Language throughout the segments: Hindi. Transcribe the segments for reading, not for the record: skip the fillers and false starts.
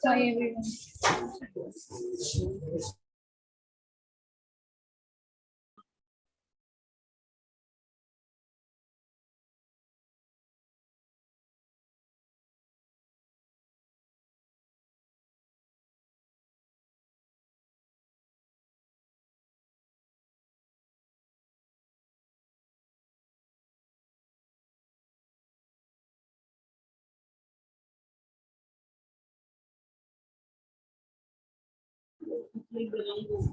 Hi everyone.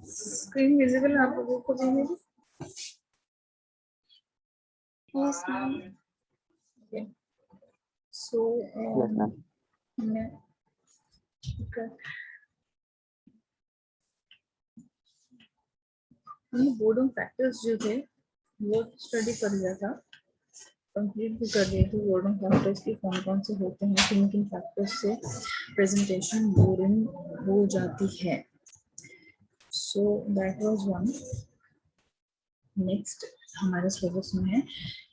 Screen visible है आप लोगों को भी मेरी? Yes ma'am. Okay. So Yes, ma'am. हमने बोर्डम फैक्टर्स जो थे वो स्टडी कर लिया था, कंप्लीट भी कर लिए थे। बोर्डम फैक्टर्स के कौन कौन से होते हैं, किन किन फैक्टर्स से प्रेजेंटेशन बोरिंग हो जाती है। So that was one. Next हमारे सिलेबस में है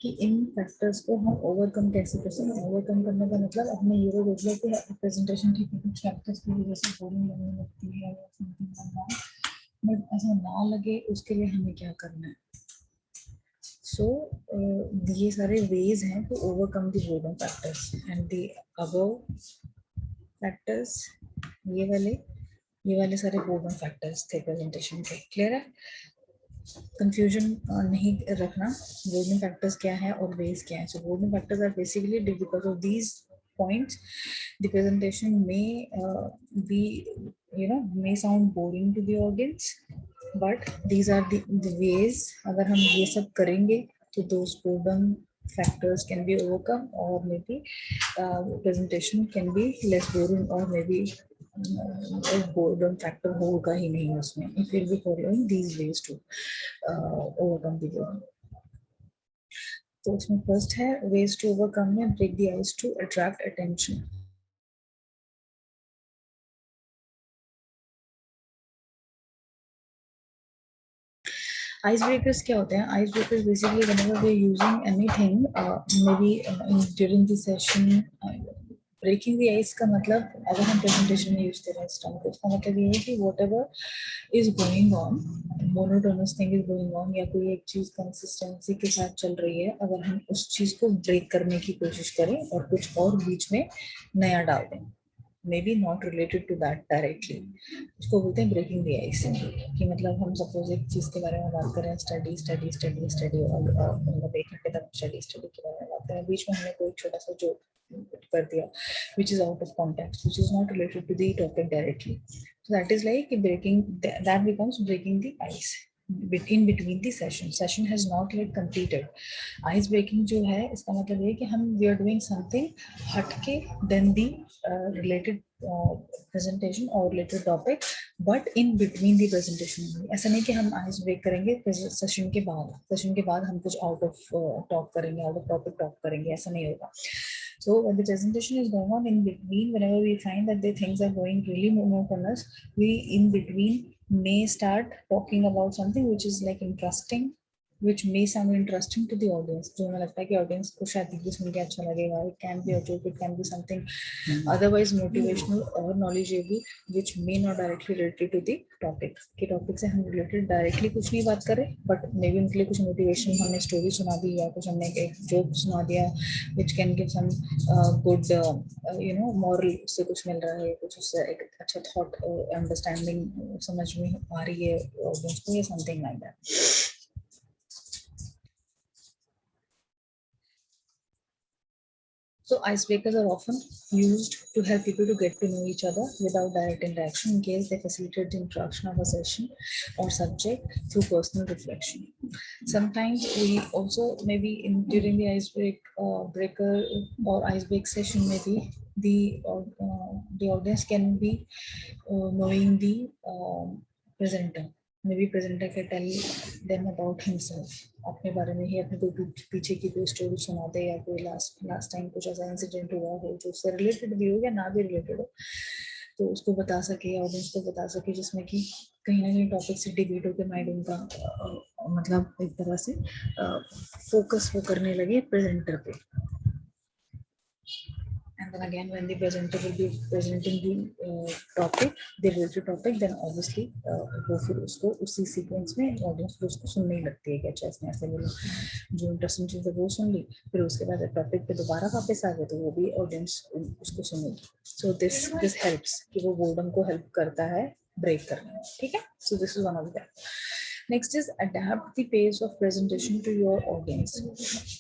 कि इन फैक्टर्स को हम ओवरकम कैसे कर सकते हैं। ओवरकम करने का मतलब हमने ये देख लिया कि प्रेजेंटेशन ठीक है, कुछ फैक्टर्स की वजह से बोरिंग लगने लगती है या समथिंग लाइक दैट, बट ऐसा ना लगे उसके लिए हमें क्या करना है। सो ये सारे वेज हैं to overcome the boredom factors and the above factors, ये वाले सारे बोर्डम फैक्टर्स थे प्रेजेंटेशन के। क्लियर है? कंफ्यूजन नहीं रखना, बोर्डिंग फैक्टर्स क्या है और वेज क्या है। So boarding factors are basically because of these points the presentation may be, you know, may sound boring to the audience, but these are the ways अगर हम ये सब करेंगे तो those boredom factors can be overcome, or maybe presentation can be less boring, or maybe boredom factor होगा ही नहीं उसमें if we'll be following these ways to overcome the boredom. तो उसमें फर्स्ट है ways to overcome में break the ice to attract attention. Icebreakers क्या होते हैं? Icebreakers basically whenever we are using anything, maybe during the session, breaking the ice का मतलब अगर हम presentation में use कर रहे हैं इस term को, उसका मतलब ये है कि whatever is going on, monotonous thing is going on, या कोई एक चीज consistency के साथ चल रही है, अगर हम उस चीज को break करने की कोशिश करें और कुछ और बीच में नया डाल दें, maybe not related to that directly, उसको बोलते हैं ब्रेकिंग द आइस। कि मतलब हम सपोज एक चीज के बारे में बात करें, स्टडी स्टडी स्टडी स्टडी, और मतलब 1 घंटे तक स्टडी स्टडी के बारे में बात करें, बीच में हमने कोई छोटा सा जोक कर दिया which is out of context, which is not related to the topic directly, so that is like breaking, that becomes breaking the ice in between the session has not yet completed. Ice breaking जो है इसका मतलब ये कि हम वी आर डूइंग समथिंग हटके देन दी रिलेटेड प्रेजेंटेशन और related topic, but in between the presentation. ऐसा नहीं कि हम आइस ब्रेक करेंगे सेशन के बाद हम कुछ आउट ऑफ टॉक करेंगे, आउट ऑफ टॉपिक टॉक करेंगे, ऐसा नहीं होगा। So when the presentation is going on, in between, whenever we find that the things are going really monotonous, we in between may start talking about something which is like interesting, which may sound interesting to the audience. जो हमें लगता है कि audience को शायद ये सुन के अच्छा लगेगा. It can be a joke, it can be something otherwise motivational or knowledgeable, which may not directly related to the topic. कि topic से हम related directly कुछ नहीं बात करें, but maybe उनके लिए कुछ motivation, हमने story सुना दी या कुछ हमने एक joke सुना दिया, which can give some good you know moral, उससे कुछ मिल रहा है, कुछ उससे एक अच्छा thought understanding समझ में आ रही है audience को, या something like that. So icebreakers are often used to help people to get to know each other without direct interaction, in case they facilitate the introduction of a session or subject through personal reflection. Sometimes we also maybe during the breaker or ice break session, maybe the audience can be knowing the presenter. Maybe presenter can tell them about himself, अपने बारे में ही, अपने कोई पीछे की कोई स्टोरी सुना दे, या कोई लास्ट टाइम कुछ ऐसा इंसिडेंट हुआ हो जो उससे रिलेटेड भी हो या ना भी रिलेटेड हो, तो उसको बता सके, ऑडियंस को बता सके, जिसमें कि कहीं ना कहीं टॉपिक से डिबेट होकर माइंड उनका मतलब एक तरह से फोकस वो करने लगे प्रेजेंटर पे, and and again when the presenter will be presenting the topic, the related topic, then obviously वो फिर उसको उसी सीक्वेंस में ऑडियंस फिर उसको सुनने ही लगती है कि अच्छा इसने ऐसे बोला, जो इंटरेस्टिंग चीज़ है वो सुन ली, फिर उसके बाद टॉपिक पे दोबारा वापस आ गए तो वो भी ऑडियंस उसको सुनेगी. सो दिस हेल्प्स कि वो बोर्डम को हेल्प करता है ब्रेक करने में. ठीक है. So this is one of that. Next is adept the pace of presentation to your audience.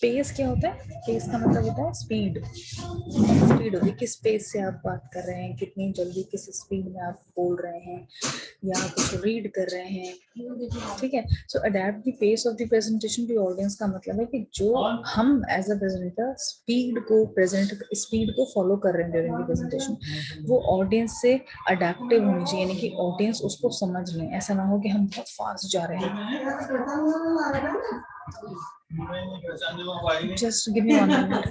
Pace क्या होता है? पेस का मतलब होता है स्पीड. स्पीड होगी किस पेस से आप बात कर रहे हैं, कितनी जल्दी किस स्पीड में आप बोल रहे हैं या कुछ रीड कर रहे हैं. ठीक है. So adapt the pace of the presentation to audience का मतलब है कि जो हम एज अ प्रेजेंटर स्पीड को फॉलो कर रहे हैं ड्यूरिंग द प्रेजेंटेशन, वो ऑडियंस से अडेप्टिव होनी चाहिए, यानी कि ऑडियंस उसको समझ लें. ऐसा ना हो कि हम बहुत फास्ट जा रहे हैं. Just give me 1 minute.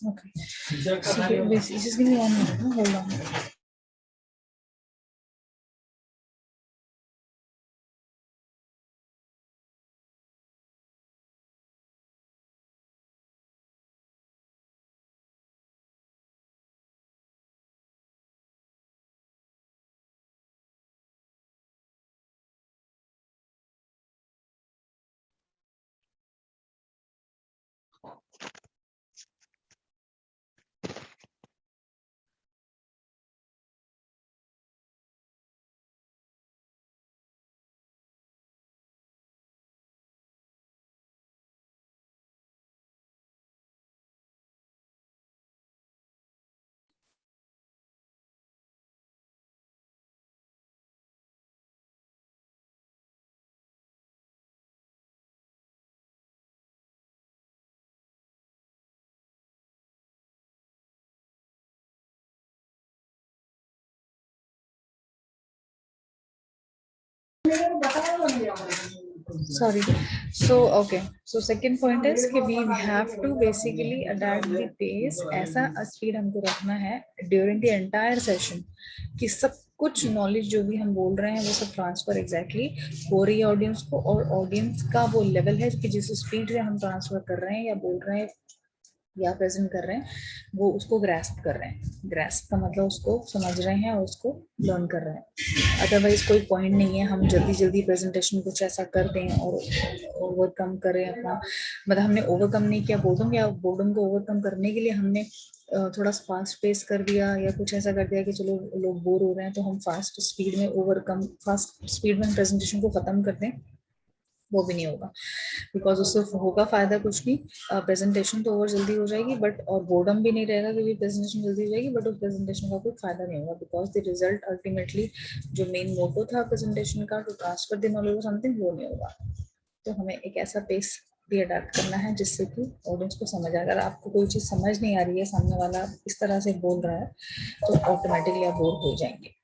Okay. So, just give me 1 minute. No? Hold on. Sorry. So second point is कि we have to basically adapt the pace. ऐसा स्पीड हमको रखना है during the entire session कि सब कुछ नॉलेज जो भी हम बोल रहे हैं वो सब ट्रांसफर एग्जैक्टली हो रही है ऑडियंस को, और ऑडियंस का वो लेवल है कि जिस स्पीड से हम ट्रांसफर कर रहे हैं या बोल रहे हैं या प्रेजेंट कर रहे हैं वो उसको ग्रास्प कर रहे हैं. ग्रास्प का मतलब उसको समझ रहे हैं और उसको लर्न कर रहे हैं. अदरवाइज कोई पॉइंट नहीं है हम जल्दी जल्दी प्रेजेंटेशन कुछ ऐसा कर दें और ओवरकम करें अपना, मतलब हमने ओवरकम नहीं किया बोर्डम, या बोर्डम को ओवरकम करने के लिए हमने थोड़ा फास्ट पेस कर दिया या कुछ ऐसा कर दिया कि चलो लोग बोर हो रहे हैं तो हम फास्ट स्पीड में प्रेजेंटेशन को खत्म कर दें. वो भी नहीं होगा, बिकॉज उससे होगा फायदा कुछ नहीं. प्रेजेंटेशन तो और जल्दी हो जाएगी बट, और बोर्डम भी नहीं रहेगा क्योंकि प्रेजेंटेशन जल्दी हो जाएगी, बट उस प्रेजेंटेशन का कोई फायदा नहीं होगा बिकॉज द रिजल्ट अल्टीमेटली जो मेन मोटो था प्रेजेंटेशन का, to transfer the knowledge something, वो नहीं होगा. तो हमें एक ऐसा पेस भी अडाप्ट करना है जिससे कि ऑडियंस को समझ आए. अगर आपको कोई चीज़ समझ नहीं आ रही है, सामने वाला इस तरह से बोल रहा है, तो ऑटोमेटिकली आप बोर हो जाएंगे.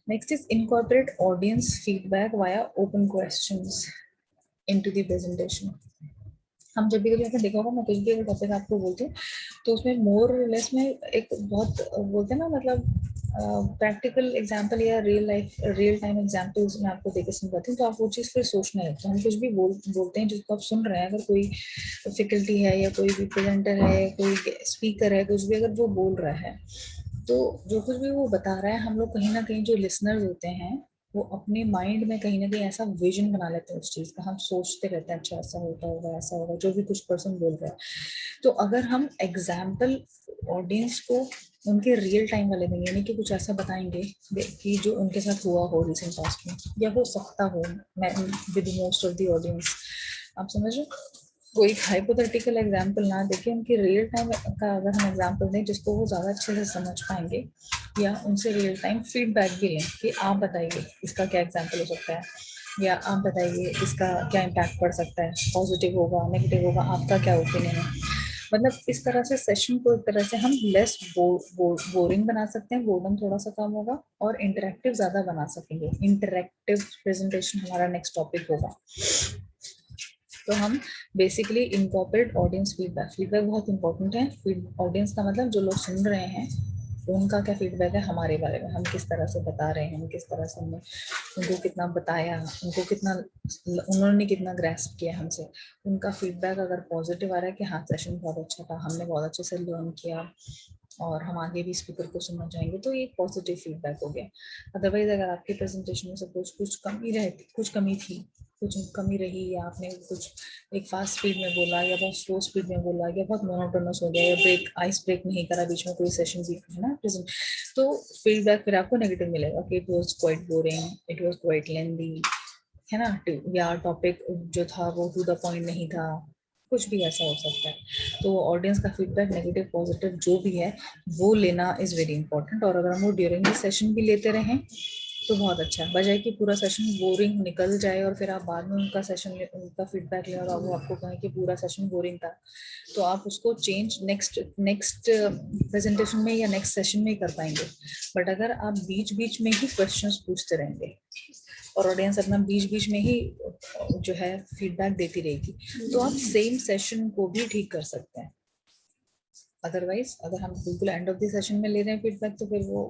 Next is incorporate audience feedback via open questions into the presentation. हम जब भी कभी आपने देखा होगा, मैं कुछ भी अगर टॉपिक आपको बोलती हूँ तो उसमें मोर लेस में एक बहुत बोलते हैं ना, मतलब प्रैक्टिकल एग्जांपल या रियल टाइम एग्जांपल्स मैं आपको देकर समझाती हूँ तो आप वो चीज़ फिर सोचने लगते हैं. हम कुछ भी बोलते हैं जिसको आप सुन रहे हैं, अगर कोई फैकल्टी है या कोई भी प्रेजेंटर है, कोई स्पीकर है, कुछ भी अगर वो बोल रहा है तो जो कुछ भी वो बता रहा है, हम लोग कहीं ना कहीं जो लिसनर्स होते हैं वो अपने माइंड में कहीं ना कहीं ऐसा विजन बना लेते हैं उस चीज़ का. हम सोचते रहते हैं अच्छा ऐसा होता होगा, ऐसा होगा, जो भी कुछ पर्सन बोल रहा है. तो अगर हम एग्जाम्पल ऑडियंस को उनके रियल टाइम वाले में, यानी कि कुछ ऐसा बताएंगे कि जो उनके साथ हुआ हो रिसेंट पास्ट में या हो सकता हो with most of the audience, आप समझ रहे हो. कोई हाइपोथेटिकल एग्जाम्पल ना देके उनकी रियल टाइम का अगर हम एग्जाम्पल दें जिसको वो ज़्यादा अच्छे से समझ पाएंगे, या उनसे रियल टाइम फीडबैक भी लें कि आप बताइए इसका क्या एग्जाम्पल हो सकता है, या आप बताइए इसका क्या इम्पैक्ट पड़ सकता है, पॉजिटिव होगा नेगेटिव होगा, आपका क्या ओपिनियन है. मतलब इस तरह से सेशन को एक तरह से हम लेस बोरिंग बना सकते हैं, बोर्डम थोड़ा सा कम होगा और इंटरेक्टिव ज्यादा बना सकेंगे। इंटरेक्टिव प्रेजेंटेशन हमारा नेक्स्ट टॉपिक होगा। तो हम basically incorporate audience feedback. Feedback बहुत इंपॉर्टेंट है। ऑडियंस का मतलब जो लोग सुन रहे हैं उनका क्या फीडबैक है हमारे बारे में, हम किस तरह से बता रहे हैं, हम किस तरह से हमने उनको कितना बताया, उनको कितना, उन्होंने कितना ग्रैस्प किया हमसे। उनका फीडबैक अगर पॉजिटिव आ रहा है कि हाँ सेशन बहुत अच्छा था, हमने बहुत अच्छे से लर्न किया और हम आगे भी स्पीकर को सुनना चाहेंगे, तो ये पॉजिटिव फीडबैक हो गया। अदरवाइज अगर आपकी प्रेजेंटेशन में सपोज कुछ कमी रहती, कुछ कमी थी, कुछ कमी रही, या आपने कुछ एक फास्ट स्पीड में बोला या बहुत स्लो स्पीड में बोला या बहुत मोनोटोनस हो गया या ब्रेक आइस ब्रेक नहीं करा बीच में कोई सेशन भी है ना प्रेजेंट, तो फीडबैक फिर आपको नेगेटिव मिलेगा कि it was quite boring, it was quite lengthy, है ना, या टॉपिक जो था वो टू द पॉइंट नहीं था, कुछ भी ऐसा हो सकता है। तो ऑडियंस का फीडबैक नेगेटिव पॉजिटिव जो भी है वो लेना इज वेरी इंपॉर्टेंट। और अगर हम वो ड्यूरिंग द सेशन भी लेते रहें तो बहुत अच्छा है, बजाय कि पूरा सेशन बोरिंग निकल जाए और फिर आप बाद में उनका सेशन उनका फीडबैक लें और वो आपको कहें कि पूरा सेशन बोरिंग था, तो आप उसको चेंज नेक्स्ट नेक्स्ट प्रेजेंटेशन में या नेक्स्ट सेशन में ही कर पाएंगे। बट अगर आप बीच बीच में ही क्वेश्चंस पूछते रहेंगे और ऑडियंस अपना बीच बीच में ही जो है फीडबैक देती रहेगी, तो आप सेम सेशन को भी ठीक कर सकते हैं। अदरवाइज अगर हम बिल्कुल एंड ऑफ द सेशन में ले रहे हैं फीडबैक तो फिर वो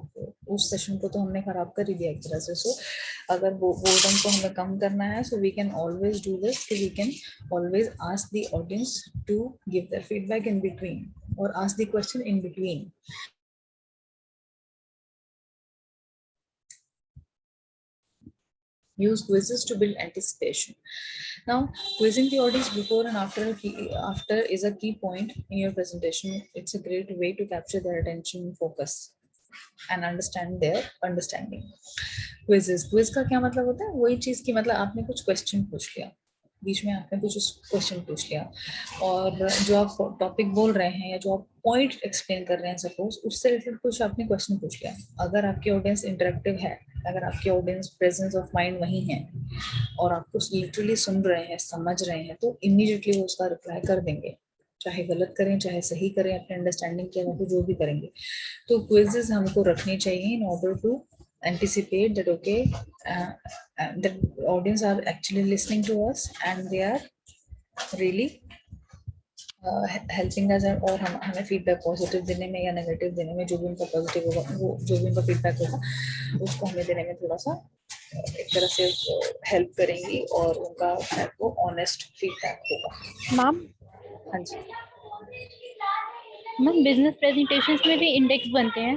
उस सेशन को तो हमने खराब कर ही दिया एक तरह से। सो अगर वो बोर्डम को हमें कम करना है, so we can always do this कि we can always ask the audience to give their feedback in between और ask the question in between. Use quizzes to build anticipation. Now, quizzing the audience before and after is a key point in your presentation. It's a great way to capture their attention, focus, and understand their understanding. Quizzes. Quiz का क्या मतलब होता है? वही चीज की मतलब आपने कुछ क्वेश्चन पूछ लिया, बीच में आपने कुछ क्वेश्चन पूछ लिया और जो आप टॉपिक बोल रहे हैं या जो आप पॉइंट एक्सप्लेन कर रहे हैं सपोज उससे रिलेटेड कुछ आपने क्वेश्चन पूछ लिया। अगर आपकी ऑडियंस इंटरेक्टिव है, अगर आपकी ऑडियंस प्रेजेंस ऑफ माइंड वही है और आपको लिटरली सुन रहे हैं, समझ रहे हैं, तो इमीडिएटली वो उसका रिप्लाई कर देंगे, चाहे गलत करें चाहे सही करें, अपने अंडरस्टैंडिंग के अलावा जो भी करेंगे। तो क्विजेस हमको रखनी चाहिए in order to anticipate that okay the audience are actually listening to us and they are really helping us, और हमें फीडबैक पॉजिटिव देने में या नेगेटिव देने में, जो भी उनका पॉजिटिव होगा वो जो भी उनका फीडबैक होगा उसको हमें देने में थोड़ा सा एक तरह से हेल्प करेंगी और उनका वो ऑनेस्ट फीडबैक होगा। मैम हाँ जी मैम, बिजनेस प्रेजेंटेशंस में भी इंडेक्स बनते हैं,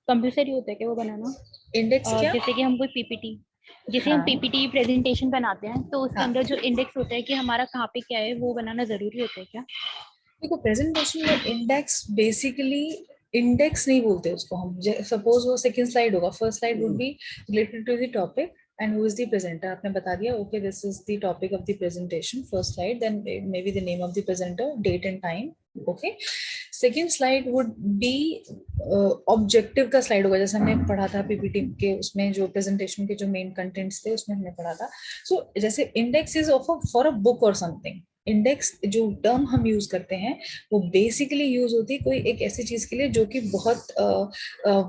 कंपलसरी होता है क्या वो बनाना? इंडेक्स क्या? जैसे कि हम कोई पीपीटी, जैसे हम हाँ पीपीटी प्रेजेंटेशन बनाते हैं तो उसके हाँ, अंदर जो इंडेक्स होता है कि हमारा कहाँ पे क्या है वो बनाना जरूरी होता है क्या? देखो प्रेजेंटेशन में इंडेक्स बेसिकली, इंडेक्स नहीं बोलते उसको हम। सपोज वो सेकंड स्लाइड होगा, first slide would be related to the topic and who is the presenter, आपने बता दिया okay this is the topic of the presentation, first slide, then may be the name of the presenter, date and time, okay. Second slide would be objective का स्लाइड होगा, जैसे हमने पढ़ा था पीपीटी के उसमें जो प्रेजेंटेशन के जो मेन कंटेंट्स थे उसमें हमने पढ़ा था। सो जैसे index is of for a book और समथिंग। इंडेक्स जो टर्म हम यूज करते हैं वो बेसिकली यूज होती है कोई एक ऐसी चीज के लिए जो कि बहुत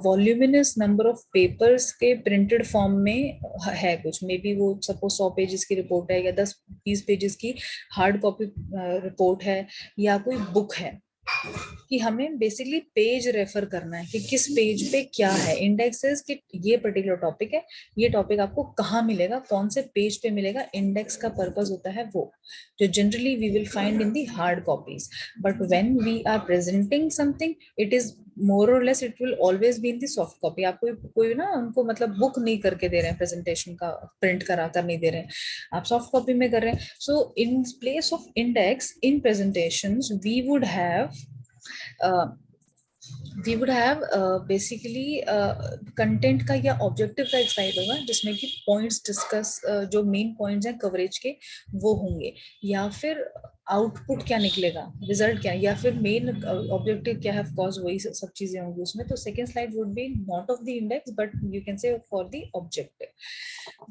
वॉल्यूमिनस नंबर ऑफ पेपर्स के प्रिंटेड फॉर्म में है, कुछ मे बी वो सपोज 100 पेजेस की रिपोर्ट है या 10-20 पेजेस की हार्ड कॉपी रिपोर्ट है या कोई बुक है, कि हमें बेसिकली पेज रेफर करना है कि किस पेज पे क्या है। इंडेक्सेस कि ये पर्टिकुलर टॉपिक है, ये टॉपिक आपको कहाँ मिलेगा, कौन से पेज पे मिलेगा। इंडेक्स का पर्पस होता है वो जो generally we will find in the hard copies, but when we are presenting something it is more और less it will always be in the soft copy. आप कोई ना उनको मतलब बुक नहीं करके दे रहे हैं, प्रेजेंटेशन का प्रिंट करा कर नहीं दे रहे हैं, आप सॉफ्ट कॉपी में कर रहे हैं। So in place of index in presentations we would have basically content का या ऑब्जेक्टिव का एक स्लाइड होगा जिसमें कि पॉइंट्स डिस्कस, जो मेन पॉइंट्स हैं कवरेज के वो होंगे, या फिर आउटपुट क्या निकलेगा, रिजल्ट क्या है, या फिर मेन ऑब्जेक्टिव क्या है, ऑफ कोर्स वही सब चीजें होंगी उसमें। तो second slide would B not of the index but you can say for the objective,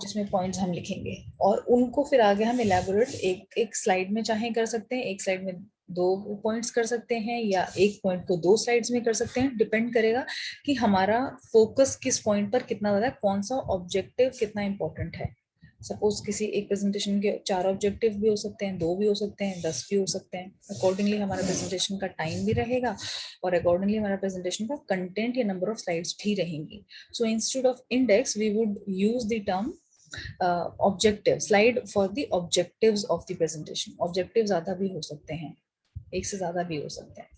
जिसमें पॉइंट्स हम लिखेंगे और उनको फिर आगे हम इलेबोरेट एक एक स्लाइड में चाहे कर सकते हैं, एक स्लाइड में 2 पॉइंट्स कर सकते हैं या एक पॉइंट को 2 स्लाइड्स में कर सकते हैं, डिपेंड करेगा कि हमारा फोकस किस पॉइंट पर कितना ज्यादा है, कौन सा ऑब्जेक्टिव कितना इंपॉर्टेंट है। सपोज किसी एक प्रेजेंटेशन के 4 ऑब्जेक्टिव भी हो सकते हैं, 2 भी हो सकते हैं, 10 भी हो सकते हैं। अकॉर्डिंगली हमारा प्रेजेंटेशन का टाइम भी रहेगा और अकॉर्डिंगली हमारा प्रेजेंटेशन का कंटेंट या नंबर ऑफ स्लाइड्स भी रहेंगी। So instead of index we would use the term objective, slide for the objectives of the presentation. Objective ज्यादा भी हो सकते हैं, एक से ज्यादा भी हो सकते हैं,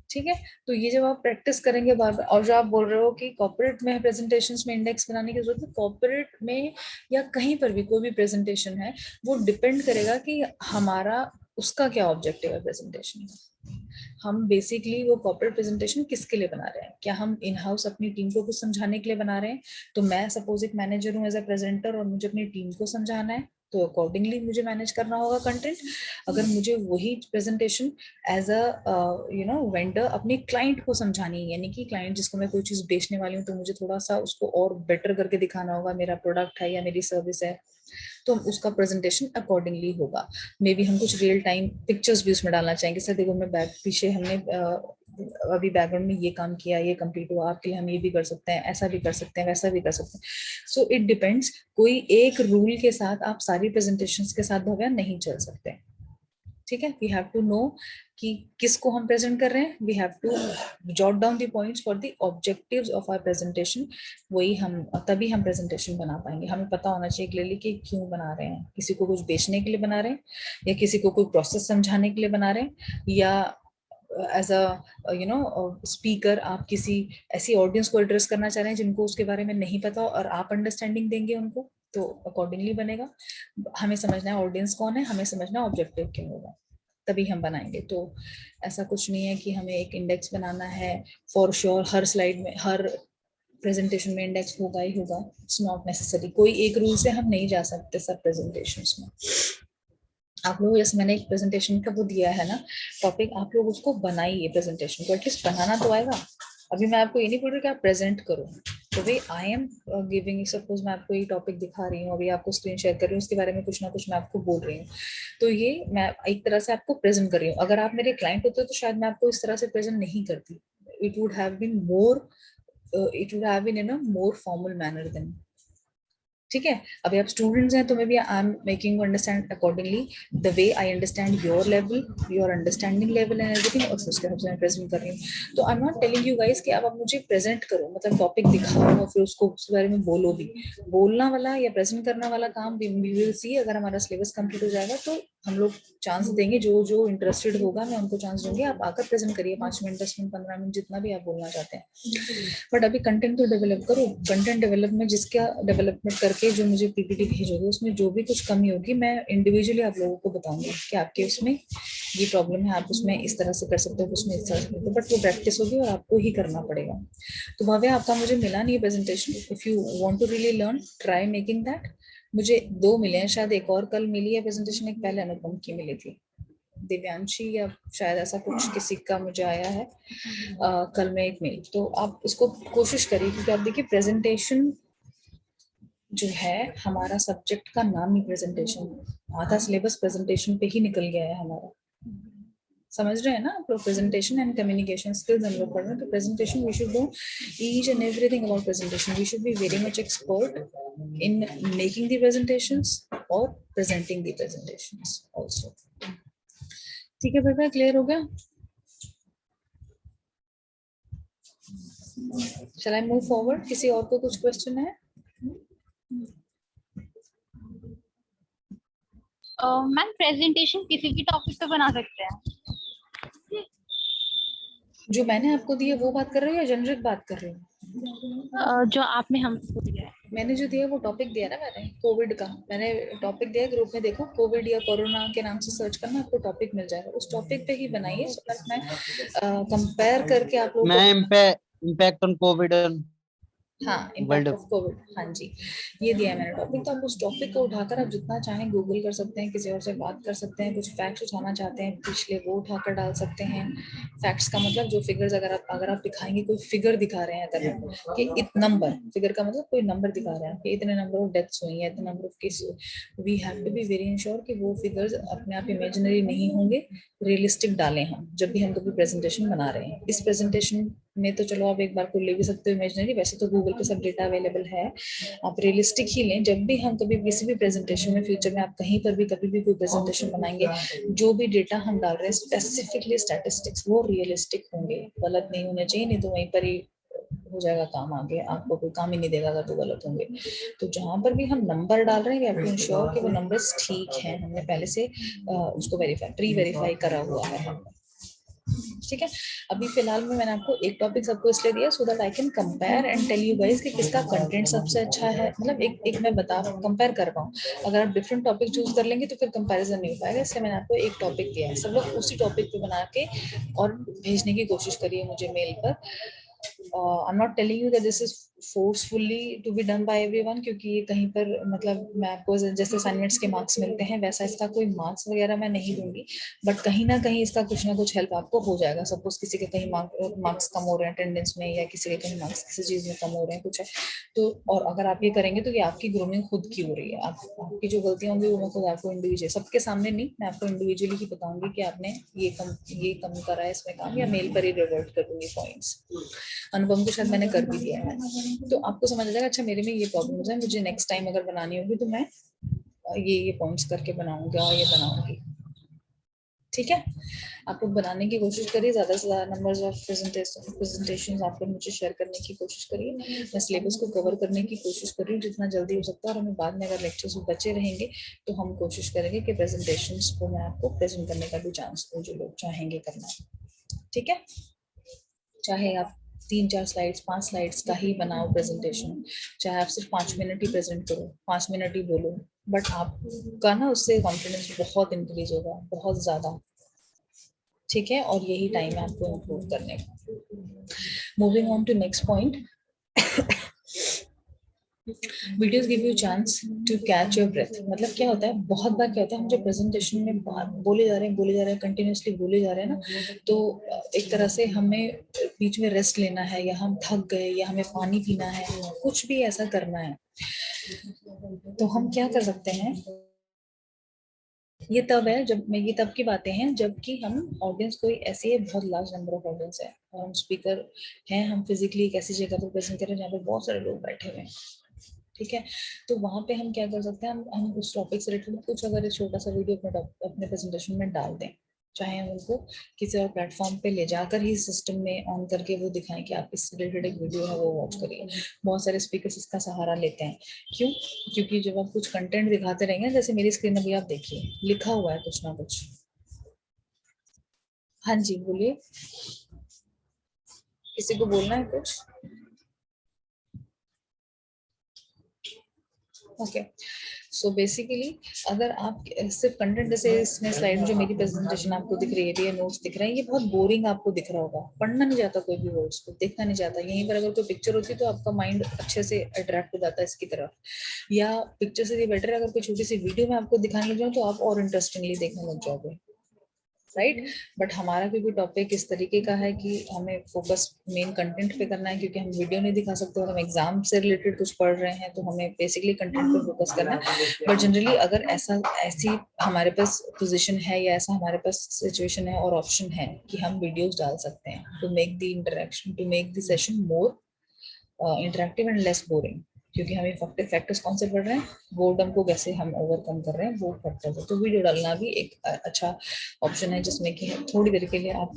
ठीक है। तो ये जब आप प्रैक्टिस करेंगे बार बार, और जो आप बोल रहे हो कि कॉर्पोरेट में प्रेजेंटेशंस में इंडेक्स बनाने की जरूरत है, कॉर्पोरेट में या कहीं पर भी कोई भी प्रेजेंटेशन है, वो डिपेंड करेगा कि हमारा उसका क्या ऑब्जेक्टिव है प्रेजेंटेशन का। हम बेसिकली वो कॉर्पोरेट प्रेजेंटेशन किसके लिए बना रहे हैं, क्या हम इन हाउस अपनी टीम को कुछ समझाने के लिए बना रहे हैं। तो मैं सपोज एक मैनेजर हूँ एज अ प्रेजेंटर और मुझे अपनी टीम को समझाना है, तो अकॉर्डिंगली मुझे मैनेज करना होगा कंटेंट। अगर मुझे वही प्रेजेंटेशन एज अ वेंडर अपने क्लाइंट को समझानी है, यानी कि क्लाइंट जिसको मैं कोई चीज बेचने वाली हूँ, तो मुझे थोड़ा सा उसको और बेटर करके दिखाना होगा, मेरा प्रोडक्ट है या मेरी सर्विस है, तो उसका प्रेजेंटेशन अकॉर्डिंगली होगा। मे बी हम कुछ रियल टाइम पिक्चर्स भी उसमें डालना चाहेंगे, सर देखो मैं बैक पीछे हमने अभी बैकग्राउंड में ये काम किया, ये कंप्लीट हुआ, आपके लिए हम ये भी कर सकते हैं, ऐसा भी कर सकते हैं, वैसा भी कर सकते हैं। सो इट डिपेंड्स, कोई एक रूल के साथ आप सारी प्रेजेंटेशंस के साथ भव्या नहीं चल सकते, ठीक है। वी हैव टू नो कि किसको हम प्रेजेंट कर रहे हैं, we have to jot down the points for the objectives of our presentation. वही हम, तभी हम प्रेजेंटेशन बना पाएंगे। हमें पता होना चाहिए क्लियरली कि क्यों बना रहे हैं, किसी को कुछ बेचने के लिए बना रहे हैं, या किसी को कोई प्रोसेस समझाने के लिए बना रहे हैं, या एज अ स्पीकर आप किसी ऐसी ऑडियंस को एड्रेस करना चाह रहे हैं जिनको उसके बारे में नहीं पता और आप अंडरस्टैंडिंग देंगे उनको, तो अकॉर्डिंगली बनेगा। हमें समझना है ऑडियंस कौन है, हमें समझना है ऑब्जेक्टिव क्या होगा, तभी हम बनाएंगे। तो ऐसा कुछ नहीं है कि हमें एक इंडेक्स बनाना है फॉर श्योर, हर स्लाइड में हर प्रेजेंटेशन में इंडेक्स होगा ही होगा। इट्स नॉट नेसेसरी, कोई एक रूल से हम नहीं जा सकते सब प्रेजेंटेशंस में। आप लोग, जैसे मैंने एक प्रेजेंटेशन का वो दिया है ना टॉपिक, आप लोग उसको बनाइए, प्रेजेंटेशन को एटलीस्ट बनाना तो आएगा। अभी मैं आपको ये नहीं बोल रही कि आप प्रेजेंट करो, तो वे आई एम गिविंग, सपोज मैं आपको ये टॉपिक दिखा रही हूँ, अभी आपको स्क्रीन शेयर कर रही हूँ, उसके बारे में कुछ ना कुछ मैं आपको बोल रही हूँ, तो ये मैं एक तरह से आपको प्रेजेंट कर रही हूँ। अगर आप मेरे क्लाइंट होते तो शायद मैं आपको इस तरह से प्रेजेंट नहीं करती, it would have been more, it would have been in a more formal manner then, ठीक है। अभी आप स्टूडेंट्स हैं तो may be I am making you understand accordingly the way I understand your level, your understanding level and everything, और उसके हिसाब से मैं प्रेजेंट कर रही हूँ। तो I am not telling you guys कि आप मुझे प्रेजेंट करो, मतलब टॉपिक दिखाओ और फिर उसको उसके बारे में बोलो भी। बोलना वाला या प्रेजेंट करना वाला काम वी विल सी, अगर हमारा सिलेबस कंप्लीट हो जाएगा तो हम लोग चांस देंगे, जो जो इंटरेस्टेड होगा मैं उनको चांस दूंगी, आप आकर प्रेजेंट करिए 5 मिनट 10 मिनट 15 मिनट जितना भी आप बोलना चाहते हैं। बट अभी कंटेंट तो डेवलप करो, कंटेंट डेवलप में जिसका डेवलपमेंट करके जो मुझे पीपीटी भेजोगे उसमें जो भी कुछ कमी होगी मैं इंडिविजुअली आप लोगों को बताऊंगी कि आपके उसमें ये प्रॉब्लम है, आप उसमें इस तरह से कर सकते हो, उसमें इस तरह से करते हो, बट वो प्रैक्टिस होगी और आपको ही करना पड़ेगा। तो भव्य आपका मुझे मिला नहीं presentation, if you want to really learn try making that. मुझे 2 मिले हैं, शायद एक और कल मिली है प्रेजेंटेशन, एक पहले अनुपम की मिली थी, दिव्यांशी या शायद ऐसा कुछ किसी का मुझे आया है कल में एक मेल। तो आप इसको कोशिश करिए, क्योंकि आप देखिए प्रेजेंटेशन जो है, हमारा सब्जेक्ट का नाम ही प्रेजेंटेशन है, आधा सिलेबस प्रेजेंटेशन पे ही निकल गया है हमारा, समझ रहे हैं ना आप लोग। प्रेजेंटेशन एंड कम्युनिकेशन स्किल्स हम लोग पढ़ रहे हैं, तो presentation we should know each and everything about presentation, we should be very much expert in making the presentations और प्रेजेंटिंग द प्रेजेंटेशंस आल्सो। ठीक है बेटा, क्लियर हो गया? Shall I move forward? किसी और को कुछ क्वेश्चन है? मैम प्रेजेंटेशन किसी भी टॉपिक पे बना सकते हैं? जो मैंने आपको दिया वो बात कर रही हो या जेनरिक बात कर रही हो? जो आपने हमको दिया है। मैंने जो दिया वो टॉपिक दिया ना, मैंने कोविड का, मैंने टॉपिक दिया ग्रुप में, देखो कोविड या कोरोना के नाम से सर्च करना, आपको टॉपिक मिल जाएगा, उस टॉपिक पे ही बनाइए, सो दैट मैं कंपेयर करके आप लोगों मैं को। इम्पैक्ट ऑन कोविड हाँ, वर्ल्ड। इम्पैक्ट ऑफ कोविड, हाँ जी, ये दिया है मैंने टॉपिक। तो आप उस टॉपिक को उठाकर आप जितना चाहें गूगल कर सकते हैं, किसी और से बात कर सकते हैं, कुछ फैक्ट्स उठाना चाहते हैं पिछले वो उठाकर डाल सकते हैं। फैक्ट्स का मतलब जो फिगर्स अगर आप दिखाएंगे, कोई फिगर दिखा रहे हैं अगर हम कि इत नंबर, फिगर का मतलब कोई नंबर दिखा रहे हैं कि इतने नंबर ऑफ डेथ्स हुई है, इतने number of cases, we have to be very ensure कि वो फिगर्स अपने आप इमेजिनरी नहीं होंगे, रियलिस्टिक डालें हम जब भी हम कभी प्रेजेंटेशन बना रहे हैं। इस प्रेजेंटेशन में तो चलो आप एक बार को ले भी सकते हो इमेजिनरी, वैसे तो गूगल पे सब डेटा अवेलेबल है, आप रियलिस्टिक ही लें। जब भी हम कभी किसी भी प्रेजेंटेशन में फ्यूचर में आप कहीं पर भी कभी भी कोई प्रेजेंटेशन बनाएंगे, जो भी डेटा हम डाल रहे हैं स्पेसिफिकली स्टैटिस्टिक्स, वो रियलिस्टिक होंगे, गलत नहीं होने चाहिए, नहीं तो वहीं पर ही हो जाएगा काम, आगे आपको कोई काम ही नहीं देगा अगर तो गलत होंगे। तो जहां पर भी हम नंबर डाल रहे हैं, वी इंश्योर कि वो नंबर्स ठीक हैं, हमने पहले से उसको प्री वेरीफाई करा हुआ है हमने, ठीक है। अभी फिलहाल में मैंने आपको एक टॉपिक सबको इसलिए दिया so that I can compare and tell you guys कि किसका कंटेंट सबसे अच्छा है। मतलब एक मैं कंपेयर कर रहा हूँ। अगर आप डिफरेंट टॉपिक चूज कर लेंगे तो फिर कंपैरिजन नहीं हो पाएगा, इसलिए मैंने आपको एक टॉपिक दिया है, सब लोग उसी टॉपिक पे बना के और भेजने की कोशिश करिए मुझे मेल पर। I'm not telling you that this is forcefully to be done by everyone, क्योंकि ये कहीं पर मतलब मैं आपको जैसे असाइनमेंट्स के मार्क्स मिलते हैं वैसा इसका कोई मार्क्स वगैरह मैं नहीं दूंगी, बट कहीं ना कहीं इसका कुछ ना कुछ हेल्प आपको हो जाएगा। सपोज किसी के कहीं मार्क्स कम हो रहे हैं अटेंडेंस में, या किसी के कहीं मार्क्स किसी चीज में कम हो रहे हैं कुछ है तो, और अगर आप ये करेंगे तो ये आपकी ग्रूमिंग खुद की हो रही है। आपकी जो गलतियां होंगी वो मैं खुद आपको इंडिविजुअल, सबके सामने नहीं, मैं आपको इंडिविजुअली ही बताऊंगी कि आपने ये कम करा है इसमें काम, या मेल पर ही रिवर्ट कर दूंगी पॉइंट्स। अनुपम को शायद मैंने कर भी दिया है, तो आपको समझ आ जाएगा अच्छा मेरे में ये प्रॉब्लम है, मुझे नेक्स्ट टाइम अगर बनानी होगी तो मैं ये पॉइंट्स करके बनाऊंगी और ये बनाऊंगी, ठीक है। आप लोग बनाने की कोशिश करिए, ज्यादा से ज्यादा नंबर्स ऑफ प्रेजेंटेशन आप लोग मुझे शेयर करने की कोशिश करिए। मैं सिलेबस को कवर करने की कोशिश कर रही हूँ जितना जल्दी हो सकता है, और हमें बाद में अगर लेक्चर्स बचे रहेंगे तो हम कोशिश करेंगे कि प्रेजेंटेशंस को मैं आपको प्रेजेंट करने का भी चांस दूं जो लोग चाहेंगे करना, ठीक है। चाहे आप 3-4 स्लाइड्स 5 स्लाइड्स का ही बनाओ प्रेजेंटेशन, चाहे आप सिर्फ 5 मिनट ही प्रेजेंट करो, 5 मिनट ही बोलो, बट आपका ना उससे कॉन्फिडेंस बहुत इंक्रीज होगा, बहुत ज्यादा, ठीक है। और यही टाइम है आपको इम्प्रूव करने का। Moving on to next point, videos give you chance to catch your breath. मतलब क्या होता है, बहुत बार क्या होता है हम जब प्रेजेंटेशन में बोले जा रहे हैं कंटिन्यूसली बोले जा रहे हैं ना, तो एक तरह से हमें बीच में रेस्ट लेना है, या हम थक गए, या हमें पानी पीना है, कुछ भी ऐसा करना है, तो हम क्या कर सकते हैं, ये तब है जब मैं, ये तब की बातें हैं जबकि हम ऑडियंस कोई ऐसी है, बहुत लार्ज नंबर ऑफ ऑडियंस है, और हम स्पीकर हैं, हम फिजिकली एक ऐसी जगह पर प्रेजेंट कर रहे हैं जहाँ पे बहुत सारे लोग बैठे हुए हैं, ठीक है। तो वहां पे हम क्या कर सकते हैं, हम उस टॉपिक से रिलेटेड कुछ अगर एक छोटा सा वीडियो अपने प्रेजेंटेशन में डाल दें, चाहे हम उनको किसी और प्लेटफॉर्म पे ले जाकर ही सिस्टम में ऑन करके वो दिखाएं कि आप इससे रिलेटेड एक वीडियो है वो वॉच करिए। बहुत सारे स्पीकर्स इसका सहारा लेते हैं, क्यों? क्योंकि जब आप कुछ कंटेंट दिखाते रहेंगे, जैसे मेरी स्क्रीन अभी आप देखिए, लिखा हुआ है कुछ ना कुछ। हाँ जी बोलिए, किसी को बोलना है कुछ? ओके, सो बेसिकली अगर आप सिर्फ कंटेंट, जैसे इसमें स्लाइड में जो मेरी प्रेजेंटेशन आपको दिख रही है, ये नोट्स दिख रहे हैं, ये बहुत बोरिंग आपको दिख रहा होगा, पढ़ना नहीं जाता कोई भी वर्ड्स को, देखना नहीं जाता। यहीं पर अगर कोई पिक्चर होती तो आपका माइंड अच्छे से अट्रैक्ट हो जाता है इसकी तरफ, या पिक्चर से भी बेटर अगर कोई छोटी सी वीडियो में आपको दिखाने लग जाऊँ तो आप और इंटरेस्टिंगली देखने लग जाओगे, राइट। बट हमारा क्योंकि टॉपिक इस तरीके का है कि हमें फोकस मेन कंटेंट पे करना है, क्योंकि हम वीडियो नहीं दिखा सकते, और हम एग्जाम से रिलेटेड कुछ पढ़ रहे हैं, तो हमें बेसिकली कंटेंट पे फोकस करना है। बट जनरली अगर ऐसी हमारे पास पोजीशन है, या ऐसा हमारे पास सिचुएशन है और ऑप्शन है कि हम वीडियोस डाल सकते हैं to make the interaction, to make the session more interactive and less boring, क्योंकि हम फैक्टर्स कौन से पढ़ रहे हैं, बोर्डम को कैसे हम ओवरकम कर रहे हैं, वो फैक्टर्स है। तो वीडियो डालना भी एक अच्छा ऑप्शन है, जिसमें कि थोड़ी देर के लिए आप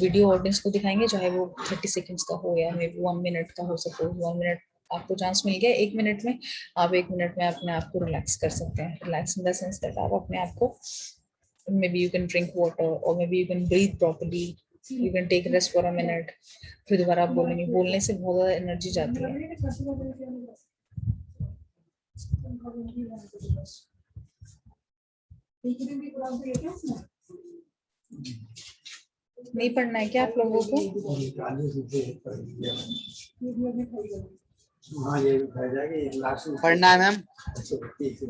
वीडियो ऑडियंस को दिखाएंगे, चाहे वो 30 सेकेंड्स का हो या मे बी 1 मिनट का हो। सपोज 1 मिनट आपको चांस मिल गया, 1 मिनट में आप 1 मिनट में अपने आप को रिलैक्स कर सकते हैं। Relax in the sense that आप अपने आप को, maybe you can drink water, or maybe you can breathe properly, you can take rest for a minute, फिर दोबारा आप बोलेंगे, बोलने से बहुत ज्यादा एनर्जी जाती है। नहीं पढ़ना है क्या आप लोगों को? हाँ ये बताया जाएगा लास्ट में पढ़ना है मैम। अच्छा ठीक है।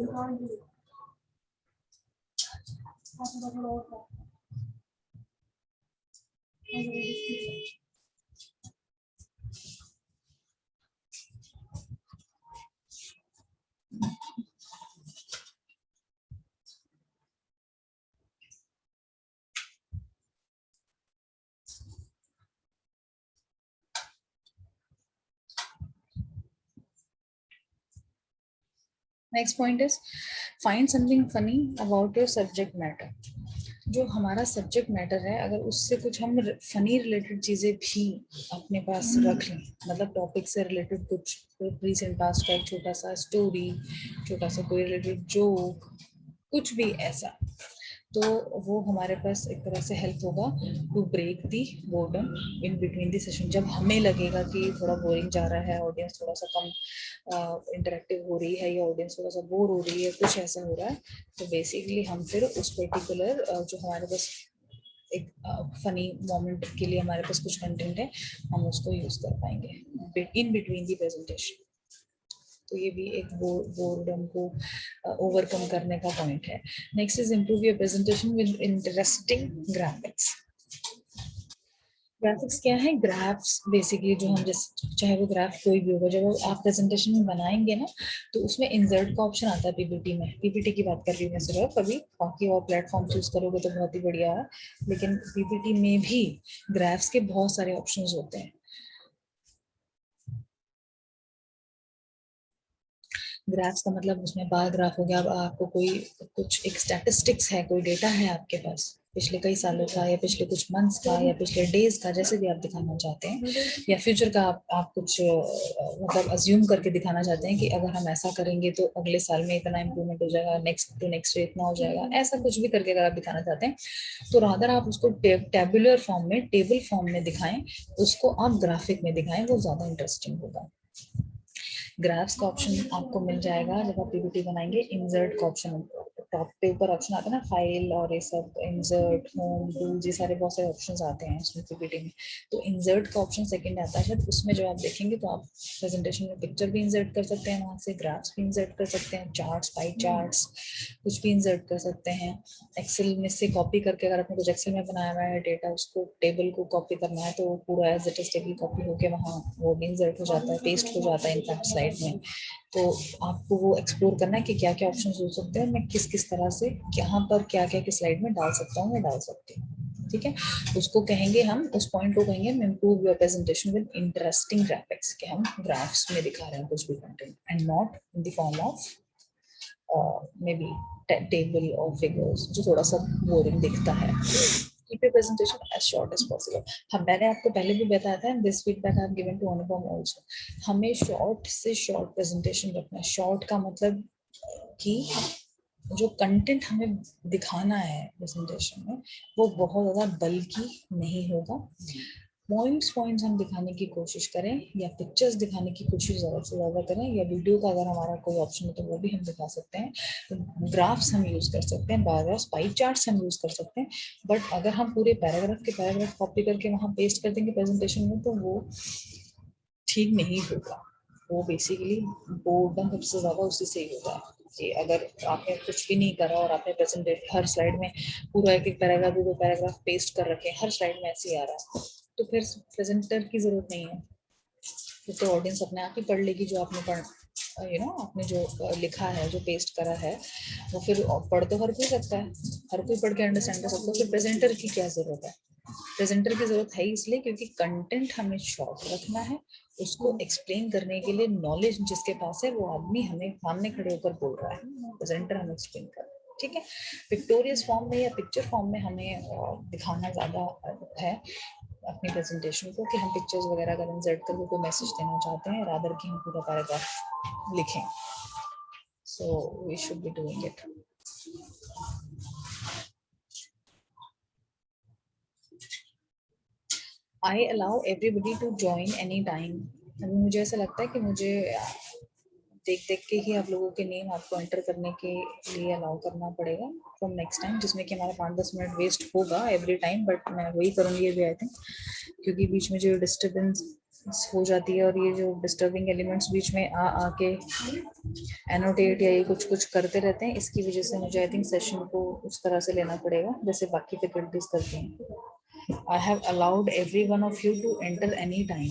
Next point is find something funny about your subject matter. जो हमारा सब्जेक्ट मैटर है, अगर उससे कुछ हम फनी रिलेटेड चीजें भी अपने पास रख लें, मतलब टॉपिक से रिलेटेड कुछ रिसेंट पास्ट का एक छोटा सा स्टोरी, छोटा सा कोई रिलेटेड जोक, कुछ भी ऐसा, तो वो हमारे पास एक तरह से हेल्प होगा to break the boredom in between the session. जब हमें लगेगा कि थोड़ा बोरिंग जा रहा है, ऑडियंस थोड़ा सा कम इंटरेक्टिव हो रही है या ऑडियंस थोड़ा सा बोर हो रही है, कुछ ऐसा हो रहा है, तो बेसिकली हम फिर उस पर्टिकुलर जो हमारे पास एक फनी मोमेंट के लिए हमारे पास कुछ कंटेंट है, हम उसको यूज कर पाएंगे इन बिटवीन दी प्रेजेंटेशन। तो ये भी एक बोर्डम को ओवरकम करने का पॉइंट है। Next is improve your presentation with interesting graphics. Graphics क्या है? ग्राफ्स बेसिकली जो हम जैसे, चाहे वो ग्राफ कोई भी होगा, जब आप प्रेजेंटेशन में बनाएंगे ना, तो उसमें इंसर्ट का ऑप्शन आता है पीपीटी में। पीपीटी की बात कर रही हूँ मैं सिर्फ, अभी बाकी और प्लेटफॉर्म चूज करोगे तो बहुत ही बढ़िया है, लेकिन पीपीटी में भी ग्राफ्स के बहुत सारे ऑप्शंस होते हैं। ग्राफ्स का मतलब उसमें बार ग्राफ हो गया। अब आपको कोई कुछ एक स्टैटिस्टिक्स है, कोई डेटा है आपके पास पिछले कई सालों का या पिछले कुछ मंथ्स का या पिछले डेज का, जैसे भी आप दिखाना चाहते हैं, या फ्यूचर का आप कुछ मतलब अज्यूम करके दिखाना चाहते हैं कि अगर हम ऐसा करेंगे तो अगले साल में इतना इम्प्रूवमेंट हो जाएगा, नेक्स्ट टू नेक्स्ट इतना हो जाएगा, ऐसा कुछ भी करके अगर आप दिखाना चाहते हैं, तो रादर आप उसको टेबुलर फॉर्म में, टेबल फॉर्म में दिखाएं, उसको आप ग्राफिक में दिखाएं, वो ज्यादा इंटरेस्टिंग होगा। ग्राफ्स का ऑप्शन आपको मिल जाएगा जब आप पीपीटी बनाएंगे। इंसर्ट का ऑप्शन टॉप पे ऊपर ऑप्शन आता है ना, फाइल और ये सब, इंसर्ट, होम, टूल्स, ये सारे बहुत सारे ऑप्शंस आते हैं उसमें पीपीटी में। तो इंसर्ट का ऑप्शन सेकंड आता है, उसमें जो आप देखेंगे तो आप प्रेजेंटेशन में पिक्चर भी इंसर्ट कर सकते हैं, वहां से ग्राफ्स भी इंसर्ट कर सकते हैं, चार्ट्स, पाई चार्ट्स, कुछ भी इंसर्ट कर सकते हैं। एक्सेल में से कॉपी करके, अगर आपने कुछ एक्सेल में बनाया हुआ है डेटा, उसको टेबल को कॉपी करना है, तो पूरा as it is table copy होके वहाँ वो इंसर्ट हो जाता है, पेस्ट हो जाता है इनफैक्ट स्लाइड में। तो आपको वो एक्सप्लोर करना है कि क्या क्या ऑप्शन हो सकते हैं, मैं किस किस तरह से यहाँ पर क्या क्या किस स्लाइड में डाल सकता हूँ या डाल सकती हूँ। ठीक है, उसको कहेंगे हम, उस पॉइंट को कहेंगे improve your presentation with interesting graphics, कि हम ग्राफ्स में दिखा रहे हैं कुछ भी content and not in the form of may be table और फिगर्स, जो थोड़ा सा बोरिंग दिखता है। Keep your presentation as short as possible. हम, मैंने आपको पहले भी बताया था, this feedback I have given to Anupam also, हमें शॉर्ट से शॉर्ट प्रेजेंटेशन रखना है। शॉर्ट का मतलब कि जो कंटेंट हमें दिखाना है प्रेजेंटेशन में, वो बहुत ज़्यादा बल्कि नहीं होगा। पॉइंट्स हम दिखाने की कोशिश करें, या पिक्चर्स दिखाने की कोशिश ज़्यादा से ज़्यादा करें, या वीडियो का अगर हमारा कोई ऑप्शन है तो वो भी हम दिखा सकते हैं। ग्राफ्स हम यूज़ कर सकते हैं, बार पाई चार्ट्स हम यूज़ कर सकते हैं, बट अगर हम पूरे पैराग्राफ के पैराग्राफ कॉपी करके वहाँ पेस्ट कर देंगे प्रेजेंटेशन में, तो वो ठीक नहीं होगा। वो बेसिकली बोर्डम सबसे ज़्यादा उसी से ही होता है कि अगर आपने कुछ भी नहीं करा और आपने प्रेजेंटेट हर स्लाइड में पूरा एक एक पैराग्राफ, दो पैराग्राफ पेस्ट कर रखे हैं, हर स्लाइड में ऐसे ही आ रहा है, तो फिर प्रेजेंटर की जरूरत नहीं है, फिर तो ऑडियंस अपने आप ही पढ़ लेगी जो आपने आपने जो लिखा है, जो पेस्ट करा है, वो फिर पढ़ तो हर कोई सकता है, हर कोई पढ़ के अंडरस्टैंड कर सकता है। फिर प्रेजेंटर की क्या जरूरत है? प्रेजेंटर की जरूरत है इसलिए क्योंकि कंटेंट हमें शॉर्ट रखना है, उसको एक्सप्लेन करने के लिए नॉलेज जिसके पास है वो आदमी हमें सामने खड़े होकर बोल रहा है, प्रेजेंटर हमें एक्सप्लेन कर रहा है। ठीक है, पिक्टोरियस फॉर्म में या पिक्चर फॉर्म में हमें दिखाना ज़्यादा है अपनी प्रेजेंटेशन को, कि हम पिक्चर्स वगैरह अगर इंसर्ट करके कोई मैसेज देना चाहते हैं, रादर कि हम पूरा पैराग्राफ लिखें। So we should be doing it. I allow everybody to join any time. अभी मुझे ऐसा लगता है कि मुझे देख देख के ही आप लोगों के नेम आपको एंटर करने के लिए अलाउ करना पड़ेगा फ्रॉम नेक्स्ट टाइम, जिसमें कि हमारा 5-10 मिनट वेस्ट होगा एवरी टाइम, बट मैं वही करूँगी अभी आई थिंक, क्योंकि बीच में जो डिस्टर्बेंस हो जाती है, और ये जो डिस्टर्बिंग एलिमेंट्स बीच में आके एनोटेट या ये कुछ कुछ करते रहते हैं, इसकी वजह से मुझे आई थिंक सेशन को उस तरह से लेना पड़ेगा जैसे बाकी फैकल्टीज करती हैं। I have allowed every one of you to enter any time,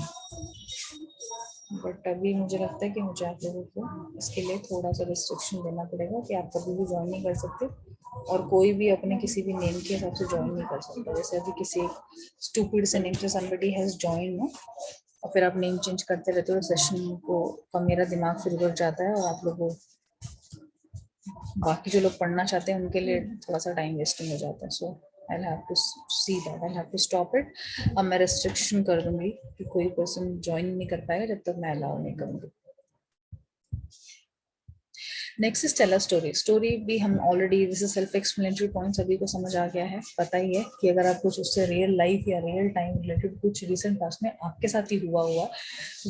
but अभी मुझे लगता है कि मुझे आप लोगों को इसके लिए थोड़ा सा रिस्ट्रिक्शन देना पड़ेगा कि आप कभी भी ज्वाइन नहीं कर सकते, और कोई भी अपने किसी भी नेम के हिसाब से ज्वाइन नहीं कर सकता। जैसे अभी किसी स्टूपिड से नेम से somebody has joined ना, और फिर आप नेम चेंज करते रहते हो, सेशन को का मेरा दिमाग फिर उड़ जाता है, और आप लोगों बाकी जो लोग पढ़ना चाहते हैं उनके लिए थोड़ा सा टाइम वेस्टिंग हो जाता है। So I have to see that, I have to stop it. अब मैं रेस्ट्रिक्शन कर दूंगी कि कोई पर्सन ज्वाइन नहीं कर पाएगा जब तक मैं अलाउ नहीं करूंगी। Next is tell a story. Story भी हम already, this is self explanatory point, सभी को समझ आ गया है, पता ही है कि अगर आप कुछ उससे रियल लाइफ या रियल टाइम रिलेटेड कुछ रिसेंट पास्ट में आपके साथ ही हुआ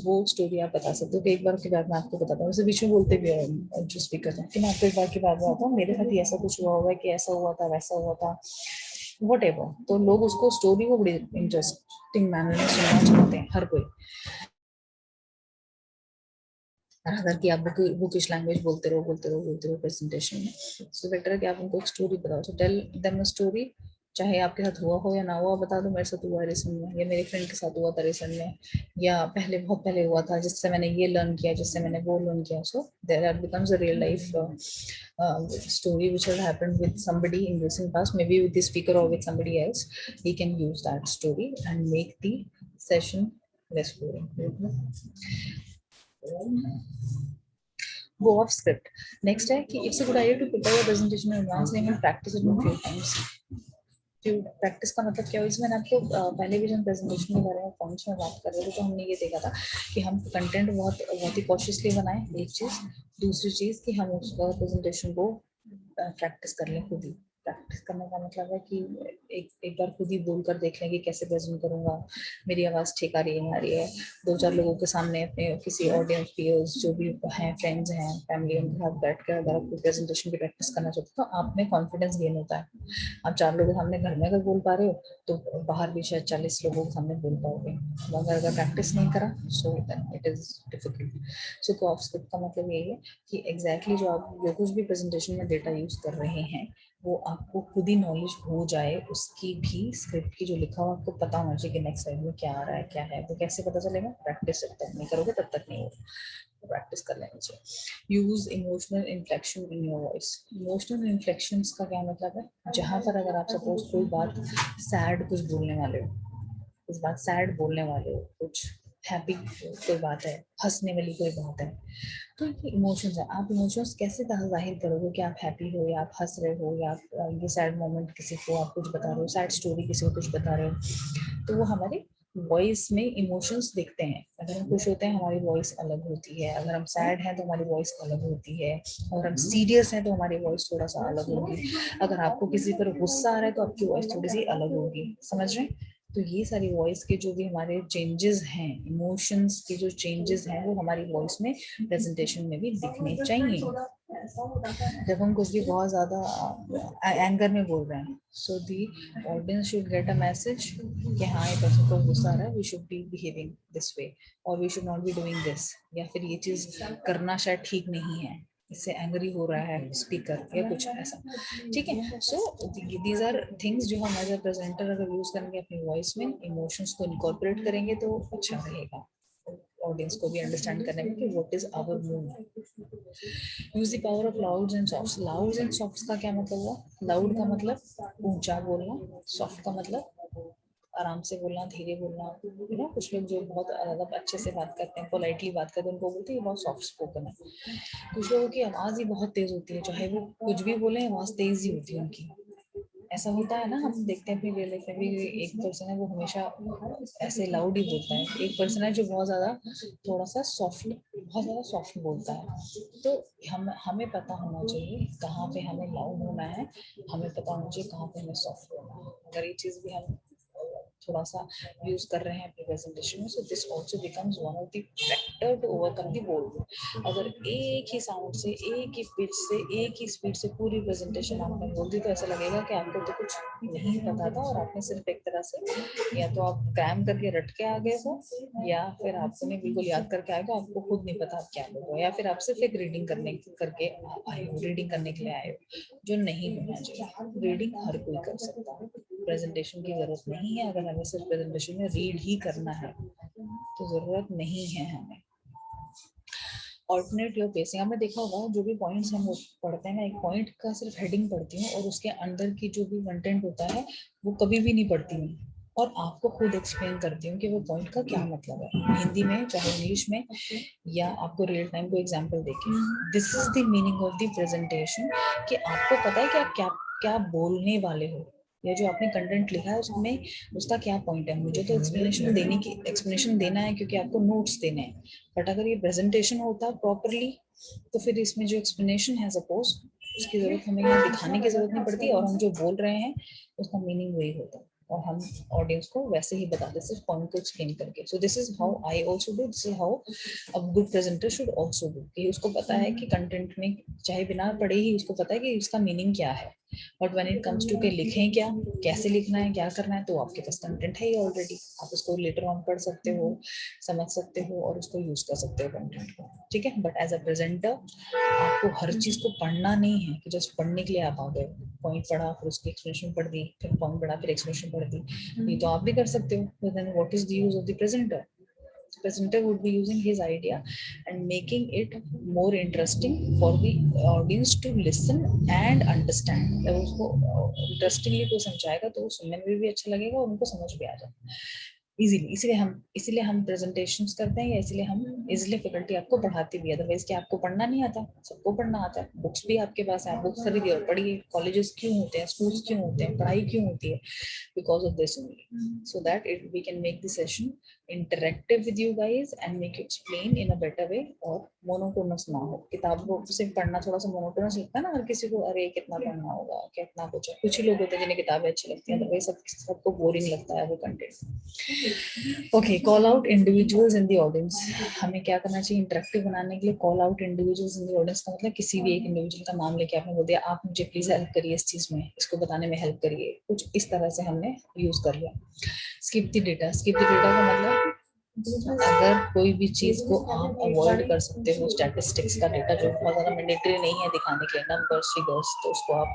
वो स्टोरी आप बता सकते हो। कि एक बार की बात मैं आपको बताता हूँ, वैसे बीच में बोलते भी हैं जो स्पीकर हैं कि मैं आपको एक बार की बात बताता हूँ, मेरे साथ ही ऐसा कुछ हुआ हुआ है कि ऐसा हुआ था वैसा हुआ था, वट एवर। तो लोग उसको स्टोरी को बड़ी इंटरेस्टिंग मैनर में सुनना चाहते हैं हर कोई। अगर कि आप बुकिश लैंग्वेज बोलते रहो प्रेजेंटेशन में, सो बेटर है कि आप उनको एक स्टोरी बताओ। So tell them a story, चाहे आपके साथ हुआ हो या ना हुआ, बता दो मेरे साथ हुआ रिसेंट में, या मेरे फ्रेंड के साथ हुआ था रिसेंट में, या पहले बहुत पहले हुआ था जिससे मैंने ये लर्न किया, जिससे मैंने वो लर्न किया। So there becomes a real life story which has happened with somebody in recent past, maybe with the speaker or with somebody else. He can use that story and make the session less boring. Go off script. Next है कि it's a good idea to prepare your presentation in advance and practice it a few times. Practice का मतलब क्या हो, इसमें आपको पहले भी जब प्रेजेंटेशन के बारे में पॉइंट्स में बात कर रहे थे तो हमने ये देखा था कि हम कंटेंट बहुत ही कॉशियसली बनाएं, एक चीज। दूसरी चीज कि हम उस प्रेजेंटेशन को प्रैक्टिस कर लें खुद ही। प्रैक्टिस करने का मतलब है कि एक बार खुद ही बोल कर देख लें कि कैसे प्रेजेंट करूंगा, मेरी आवाज़ ठीक आ रही है नहीं आ रही है, दो चार लोगों के सामने अपने किसी ऑडियंस पीयर्स जो भी हैं, फ्रेंड्स हैं, फैमिली, उनके साथ बैठ कर अगर आप प्रेजेंटेशन की प्रैक्टिस करना चाहते हो तो आप में कॉन्फिडेंस गेन होता है। आप 4 लोगों के सामने घर में अगर बोल पा रहे हो तो बाहर भी शायद 40 लोगों के सामने बोल पाओगे, मगर अगर प्रैक्टिस नहीं करा so it is difficult. So go of script का मतलब यही है कि एग्जैक्टली जो आप जो कुछ भी प्रेजेंटेशन में डेटा यूज कर रहे हैं वो आपको खुद ही नॉलेज हो जाए, उसकी भी स्क्रिप्ट की जो लिखा हुआ आपको पता होना चाहिए कि नेक्स्ट स्लाइड में क्या आ रहा है क्या है। वो कैसे पता चलेगा? प्रैक्टिस जब तक नहीं करोगे तब तक नहीं होगा, प्रैक्टिस कर लेनी चाहिए। Use emotional inflection in your voice. Emotional inflections का क्या मतलब है? जहां पर अगर आप सपोज कोई बात सैड कुछ बोलने वाले हो, कुछ बात सैड बोलने वाले हो, कुछ हैप्पी कोई बात है, हंसने वाली कोई बात है, तो ये इमोशंस है। आप इमोशंस कैसे जाहिर करोगे कि आप हैप्पी हो या आप हंस रहे हो या आप ये सैड मोमेंट किसी को आप कुछ बता रहे हो, सैड स्टोरी किसी को कुछ बता रहे हो, तो वो हमारे वॉइस में इमोशंस दिखते हैं। अगर हम खुश होते हैं हमारी वॉइस अलग होती है, अगर हम सैड हैं तो हमारी वॉइस अलग होती है, और हम सीरियस हैं तो हमारी वॉइस थोड़ा सा अलग होगी, अगर आपको किसी पर गुस्सा आ रहा है तो आपकी वॉइस थोड़ी सी अलग होगी। समझ रहे हैं? तो ये सारी वॉइस के जो भी हमारे चेंजेस हैं, इमोशंस के जो चेंजेस हैं, वो हमारी वॉइस में प्रेजेंटेशन में भी दिखने चाहिए। जब हम कुछ भी बहुत ज्यादा एंगर में बोल रहे हैं, so the audience should get a message कि हाँ ये पर्सन को गुस्सा आ रहा है, we should be behaving this way, और we should not be doing this, या फिर ये चीज करना शायद ठीक नहीं है, इससे एंग्री हो रहा है स्पीकर या कुछ ऐसा। ठीक है? सो दीज आर थिंग्स जो हम एज अ प्रेजेंटर अगर यूज करेंगे अपनी वॉइस में, इमोशंस को इनकॉर्पोरेट करेंगे तो अच्छा रहेगा ऑडियंस को भी अंडरस्टैंड करने में कि what is our mood. Use the power of louds and softs. Louds and softs का क्या मतलब हुआ? लाउड का मतलब ऊंचा बोलना, सॉफ्ट का मतलब आराम से बोलना, धीरे बोलना। यू नो कुछ लोग जो बहुत मतलब अच्छे से बात करते हैं, पोलाइटली बात करते हैं, उनको बोलते हैं बहुत सॉफ्ट स्पोकन है। कुछ लोगों की आवाज ही बहुत तेज होती है, चाहे वो कुछ भी बोले आवाज तेज ही होती है उनकी। ऐसा होता है ना, हम देखते हैं अपनी रियल लाइफ में भी। एक पर्सन है वो हमेशा ऐसे लाउड ही बोलता है, एक पर्सन है जो बहुत ज्यादा थोड़ा सा सॉफ्ट, बहुत ज्यादा सॉफ्ट बोलता है। तो हमें पता होना चाहिए कहाँ पे हमें लाउड होना है, हमें पता होना चाहिए कहाँ पे हमें सॉफ्ट होना है। अगर ये चीज भी हम थोड़ा सा यूज कर रहे हैं अपने प्रेजेंटेशन में, so this also becomes one of the factor to overcome the board. अगर एक ही साउंड से, एक ही पिच से, एक ही स्पीड से पूरी प्रेजेंटेशन आपने बोल दी तो ऐसा लगेगा कि आपको तो कुछ नहीं पता था और आपने सिर्फ एक तरह से या तो आप क्रैम करके रट के आ गए हो या फिर आपने बिल्कुल याद करके आए हो, आपको खुद नहीं पता आप क्या बोल रहे हो, या फिर आप सिर्फ एक रीडिंग करके आए हो, रीडिंग करने के लिए आए हो, जो नहीं होना चाहिए। रीडिंग हर कोई कर सकता है, प्रेजेंटेशन की जरूरत नहीं है। अगर हमें सिर्फ प्रेजेंटेशन में रीड ही करना है तो जरूरत नहीं है हमें। ऑल्टरनेट योर पेसिंग, आपने देखा होगा जो भी पॉइंट्स हम पढ़ते हैं, मैं एक पॉइंट का सिर्फ हेडिंग पढ़ती हूँ और उसके अंदर की जो भी कंटेंट होता है वो कभी भी नहीं पढ़ती हूँ और आपको खुद एक्सप्लेन करती हूँ कि वो पॉइंट का क्या मतलब है, हिंदी में चाहे इंग्लिश में, या आपको रियल टाइम को एग्जांपल देके। This is the meaning of the presentation, कि आपको पता है कि आप क्या क्या बोलने वाले हो, या जो आपने कंटेंट लिखा है उसमें उसका क्या पॉइंट है। मुझे तो एक्सप्लेनेशन देना है क्योंकि आपको नोट्स देने हैं, बट अगर ये प्रेजेंटेशन होता प्रॉपरली तो फिर इसमें जो एक्सप्लेनेशन है सपोज उसकी जरूरत हमें यहाँ दिखाने की जरूरत नहीं पड़ती और हम जो बोल रहे हैं उसका मीनिंग वही होता है और हम ऑडियंस को वैसे ही बताते सिर्फ पॉइंट को एक्सप्लेन करके। सो this is how I also do, this is how a good presenter should also do, कि उसको पता है कि कंटेंट में चाहे बिना पढ़े ही उसको पता है कि इसका मीनिंग क्या है, but when it comes to के लिखें क्या, कैसे लिखना है, क्या करना है, तो आपके पास कंटेंट है ही ऑलरेडी, आप उसको लेटर ऑन पढ़ सकते हो, समझ सकते हो और उसको यूज कर सकते हो कंटेंट को, ठीक है। बट एज अ प्रेजेंटर आपको हर चीज को पढ़ना नहीं है कि जस्ट पढ़ने के लिए आप आ गए, पॉइंट पढ़ा फिर उसकी एक्सप्लेनेशन पढ़ दी, फिर पॉइंट पढ़ा फिर एक्सप्लेनेशन पढ़ दी, ये तो आप भी कर सकते हो। Then what is the use of the presenter? Presenter would be using his idea and making it more interesting for the audience to listen and understand. जब उसको इंटरेस्टिंगली कोई समझाएगा तो सुनने में भी अच्छा लगेगा और उनको समझ भी आ जाएगा इजीली। इसीलिए हम प्रेजेंटेशंस करते हैं या इसीलिए हम इजीली फैकल्टी आपको पढ़ाती भी है। अदरवाइज क्या आपको पढ़ना नहीं आता? सबको पढ़ना आता है, बुक्स भी आपके पास है, आप बुक्स खरीदिए और पढ़िए। कॉलेजेस क्यों होते हैं, स्कूल्स क्यों होते हैं, पढ़ाई क्यों होती है? Because of this only, so that we can make the session interactive with you guys and make you explain in a better way और monotonous ना हो। किताबों से पढ़ना थोड़ा सा monotonous लगता है ना हर किसी को, अरे कितना पढ़ना होगा, कितना कुछ ही लोग होते हैं जिन्हें किताबें अच्छी लगती हैं, अदरवाइज सबको बोरिंग लगता है वो content. Okay, call out individuals in the audience, हमें क्या करना चाहिए इंटरेक्टिव बनाने के लिए? Call out individuals in the audience का मतलब किसी भी एक इंडिविजुअल का नाम लेके आपने बोल दिया आप मुझे प्लीज हेल्प करिए इस चीज में, इसको बताने में हेल्प करिए, कुछ इस तरह से हमने यूज कर लिया। Skip the data, skip the data का मतलब अगर कोई भी चीज को आप अवॉइड कर सकते हो, स्टैटिस्टिक्स का डेटा जो बहुत ज्यादा मैंडेटरी नहीं है दिखाने के लिए, नंबर्स फिगर्स, तो उसको आप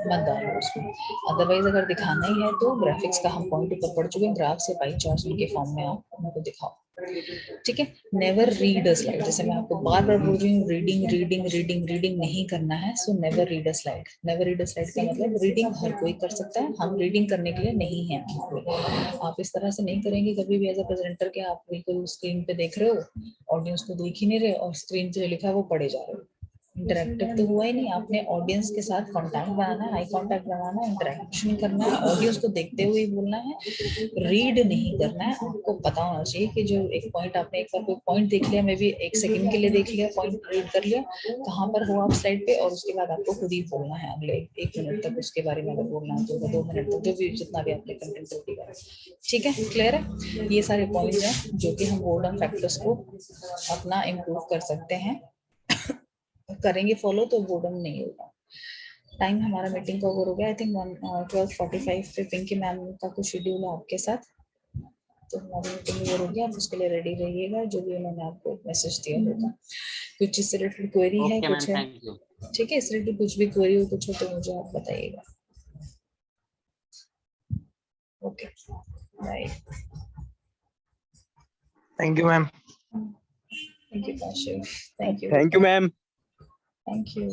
मत डालो उसमें। अदरवाइज अगर दिखाना ही है तो ग्राफिक्स का हम पॉइंट ऊपर पढ़ चुके हैं, ग्राफ्स या पाई चार्ट्स के फॉर्म में आप उनको दिखाओ, ठीक है। नेवर रीड अ स्लाइड, जैसे मैं आपको बार बार बोल रही हूँ रीडिंग रीडिंग रीडिंग रीडिंग नहीं करना है, so never read a slide. Never read a slide का मतलब रीडिंग हर कोई कर सकता है, हम रीडिंग करने के लिए नहीं है। आप इस तरह से नहीं करेंगे कभी भी एज अ प्रेजेंटर के, आप बिल्कुल स्क्रीन पे देख रहे हो, ऑडियंस को देख ही नहीं रहे और स्क्रीन पे जो लिखा है वो पढ़े जा रहे हो, इंटरेक्टिव तो हुआ ही नहीं। आपने ऑडियंस के साथ कांटेक्ट बनाना है, आई कांटेक्ट बनाना है, इंटरेक्शन करना है, ऑडियंस को देखते हुए बोलना है, रीड नहीं करना है। आपको पता होना चाहिए कि जो एक पॉइंट आपने एक बार कोई पॉइंट देख लिया, मे बी एक सेकंड के लिए देख लिया, पॉइंट रीड कर लिया, कहाँ पर हो आप स्लाइड पे, और उसके बाद आपको खुद ही बोलना है अगले 1 मिनट तक उसके बारे में, अगर बोलना है तो 2 मिनट तक, जो भी जितना भी आपने कंटेंट रेडी करा, ठीक है। क्लियर है? ये सारे पॉइंट्स हैं जो कि हम बोर्डम फैक्टर्स को अपना इम्प्रूव कर सकते हैं, करेंगे फॉलो तो बोर्डम नहीं होगा। टाइम हमारा मीटिंग का ओवर हो गया, आई थिंक 12:45 पे पिंकी मैम का कुछ शेड्यूल है आपके साथ, तो हमारी मीटिंग ओवर हो गया, आप उसके लिए रेडी रहिएगा, जो भी उन्होंने आपको मैसेज दिया होगा। कुछ इससे रिलेटेड क्वेरी है, कुछ है, ठीक है, इससे रिलेटेड कुछ भी क्वेरी हो कुछ हो तो मुझे आप बताइएगा। Okay, bye. Thank you ma'am. Thank you Kashif, thank you, thank you ma'am. Thank you.